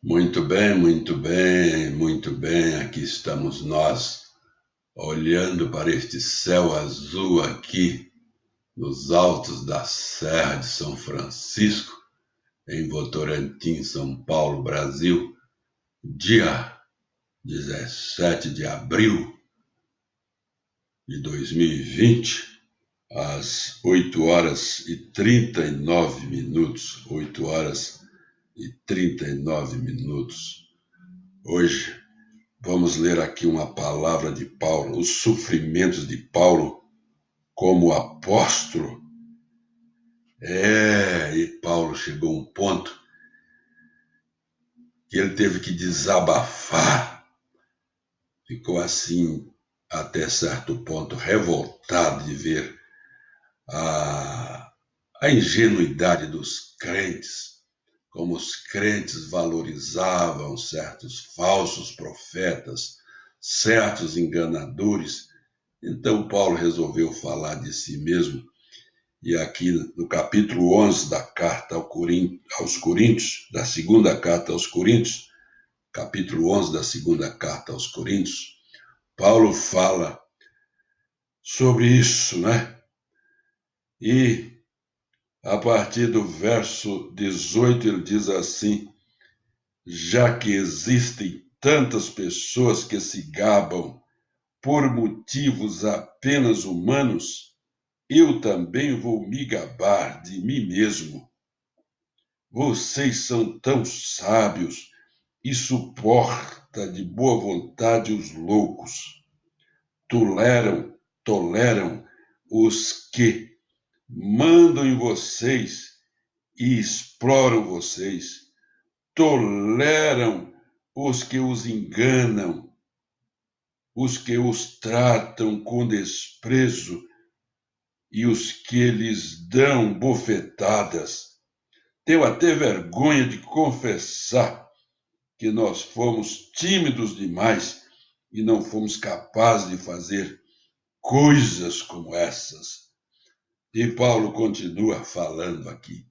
Muito bem, muito bem, muito bem. Aqui estamos nós, olhando para este céu azul aqui, nos altos da Serra de São Francisco, em Votorantim, São Paulo, Brasil, dia 17 de abril de 2020, às 8 horas e 39 minutos. 8 horas e 39 minutos. Hoje, vamos ler aqui uma palavra de Paulo, os sofrimentos de Paulo como apóstolo. E Paulo chegou a um ponto que ele teve que desabafar. Ficou assim, até certo ponto, revoltado de ver a, a ingenuidade dos crentes, como os crentes valorizavam certos falsos profetas, certos enganadores. Então, Paulo resolveu falar de si mesmo, e aqui no capítulo 11 da carta aos Coríntios, da segunda carta aos Coríntios, capítulo 11 da segunda carta aos Coríntios, Paulo fala sobre isso, né? E a partir do verso 18 ele diz assim: já que existem tantas pessoas que se gabam por motivos apenas humanos, eu também vou me gabar de mim mesmo. Vocês são tão sábios e suporta de boa vontade os loucos. Toleram os que mandam em vocês e exploram vocês. Toleram os que os enganam, os que os tratam com desprezo e os que lhes dão bofetadas. Tenho até vergonha de confessar que nós fomos tímidos demais e não fomos capazes de fazer coisas como essas. E Paulo continua falando aqui,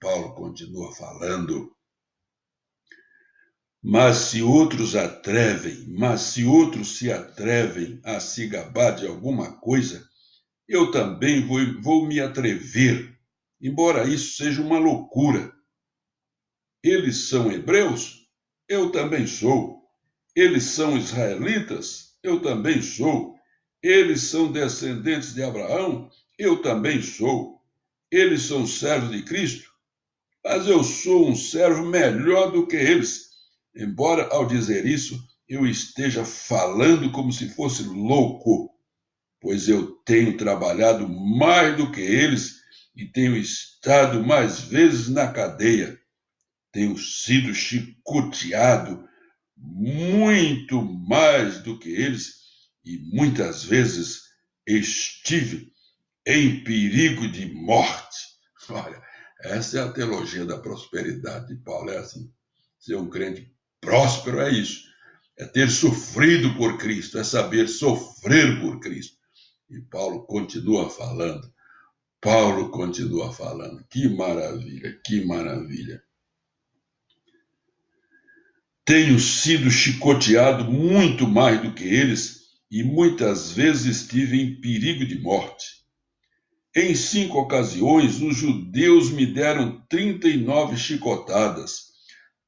mas se outros se atrevem a se gabar de alguma coisa, eu também vou me atrever, embora isso seja uma loucura. Eles são hebreus? Eu também sou. Eles são israelitas? Eu também sou. Eles são descendentes de Abraão? Eu também sou. Eles são servos de Cristo? Mas eu sou um servo melhor do que eles, embora ao dizer isso eu esteja falando como se fosse louco, pois eu tenho trabalhado mais do que eles e tenho estado mais vezes na cadeia. Tenho sido chicoteado muito mais do que eles e muitas vezes estive em perigo de morte. Olha, essa é a teologia da prosperidade de Paulo. É assim, ser um crente próspero é isso. É ter sofrido por Cristo, é saber sofrer por Cristo. E Paulo continua falando. Que maravilha, que maravilha. Tenho sido chicoteado muito mais do que eles e muitas vezes estive em perigo de morte. Em 5 ocasiões, os judeus me deram 39 chicotadas.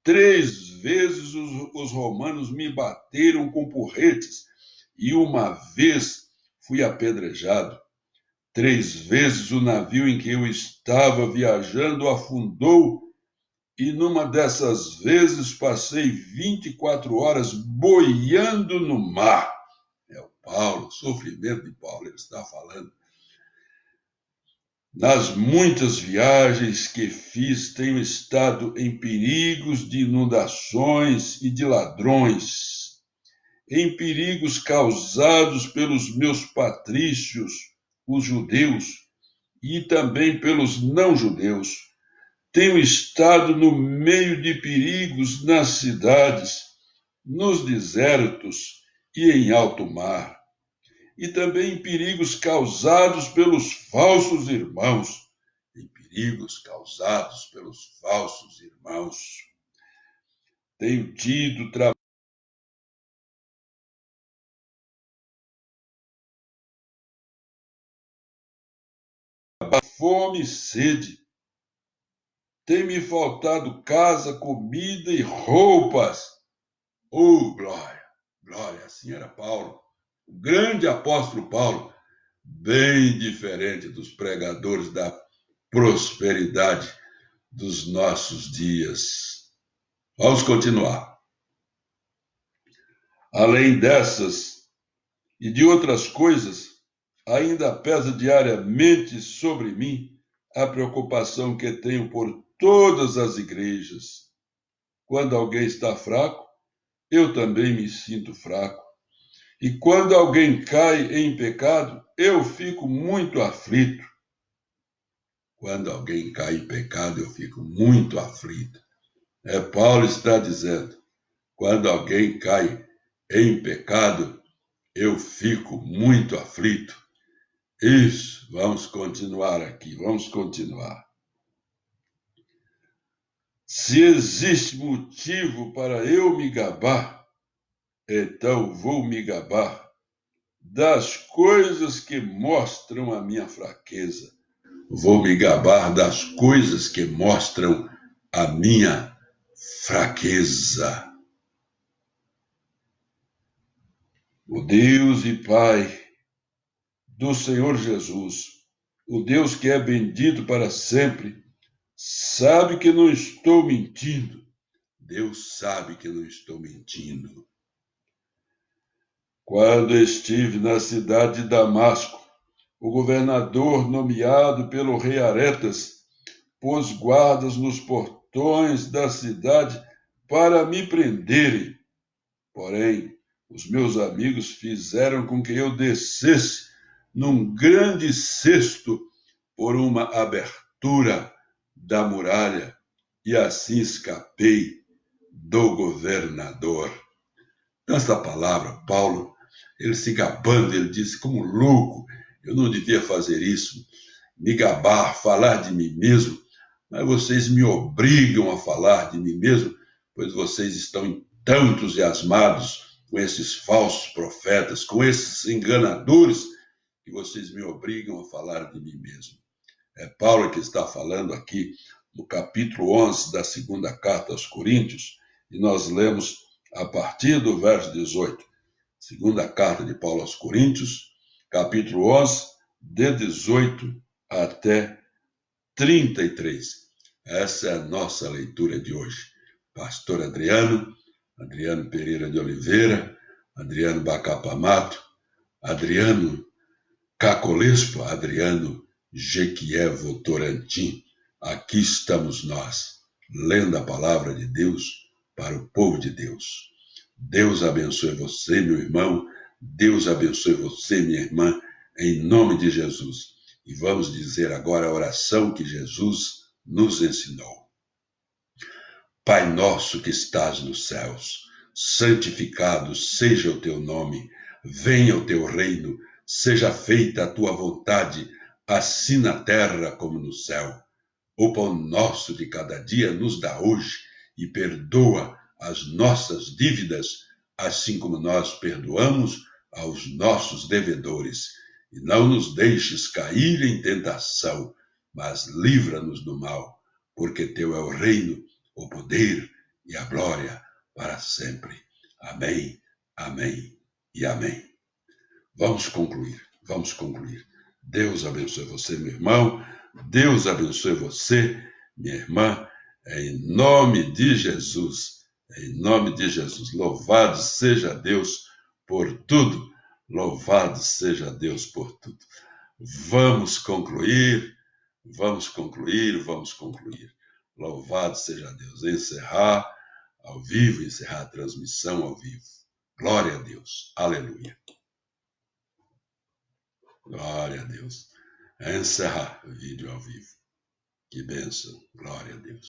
3 vezes os romanos me bateram com porretes e uma vez fui apedrejado. 3 vezes o navio em que eu estava viajando afundou e numa dessas vezes passei 24 horas boiando no mar. É o Paulo, o sofrimento de Paulo, ele está falando. Nas muitas viagens que fiz, tenho estado em perigos de inundações e de ladrões, em perigos causados pelos meus patrícios, os judeus, e também pelos não-judeus. Tenho estado no meio de perigos nas cidades, nos desertos e em alto mar, e também em perigos causados pelos falsos irmãos, em perigos causados pelos falsos irmãos. tenho tido trabalho, fome e sede. Tem me faltado casa, comida e roupas. Oh, glória, glória, assim era Paulo, o grande apóstolo Paulo, bem diferente dos pregadores da prosperidade dos nossos dias. Vamos continuar. Além dessas e de outras coisas, ainda pesa diariamente sobre mim a preocupação que tenho por todas as igrejas. Quando alguém está fraco, eu também me sinto fraco. E quando alguém cai em pecado, eu fico muito aflito. Quando alguém cai em pecado, eu fico muito aflito. Paulo está dizendo, quando alguém cai em pecado, eu fico muito aflito. Isso, vamos continuar aqui, vamos continuar. Se existe motivo para eu me gabar, então vou me gabar das coisas que mostram a minha fraqueza. Vou me gabar das coisas que mostram a minha fraqueza. O Deus e Pai do Senhor Jesus, o Deus que é bendito para sempre, sabe que não estou mentindo. Deus sabe que não estou mentindo. Quando estive na cidade de Damasco, o governador nomeado pelo rei Aretas pôs guardas nos portões da cidade para me prenderem. Porém, os meus amigos fizeram com que eu descesse num grande cesto por uma abertura da muralha e assim escapei do governador. Nessa palavra, Paulo, ele se gabando, ele disse, como louco, eu não devia fazer isso, me gabar, falar de mim mesmo, mas vocês me obrigam a falar de mim mesmo, pois vocês estão tão entusiasmados com esses falsos profetas, com esses enganadores, que vocês me obrigam a falar de mim mesmo. É Paulo que está falando aqui no capítulo 11 da segunda carta aos Coríntios, e nós lemos a partir do verso 18. Segunda carta de Paulo aos Coríntios, capítulo 11, de 18 até 33. Essa é a nossa leitura de hoje. Pastor Adriano Pereira de Oliveira, Adriano Bacapamato, Adriano Cacolespo, Adriano Jequievo Torantim. Aqui estamos nós, lendo a palavra de Deus para o povo de Deus. Deus abençoe você, meu irmão. Deus abençoe você, minha irmã, em nome de Jesus. E vamos dizer agora a oração que Jesus nos ensinou. Pai nosso que estás nos céus, santificado seja o teu nome, venha o teu reino, seja feita a tua vontade, assim na terra como no céu. O pão nosso de cada dia nos dá hoje e perdoa as nossas dívidas, assim como nós perdoamos aos nossos devedores. E não nos deixes cair em tentação, mas livra-nos do mal, porque teu é o reino, o poder e a glória para sempre. Amém, amém e amém. Vamos concluir. Deus abençoe você, meu irmão. Deus abençoe você, minha irmã, em nome de Jesus. Em nome de Jesus. Louvado seja Deus por tudo. Louvado seja Deus por tudo. Vamos concluir. Louvado seja Deus. Encerrar ao vivo, encerrar a transmissão ao vivo. Glória a Deus. Aleluia. Glória a Deus. Encerrar o vídeo ao vivo. Que bênção. Glória a Deus.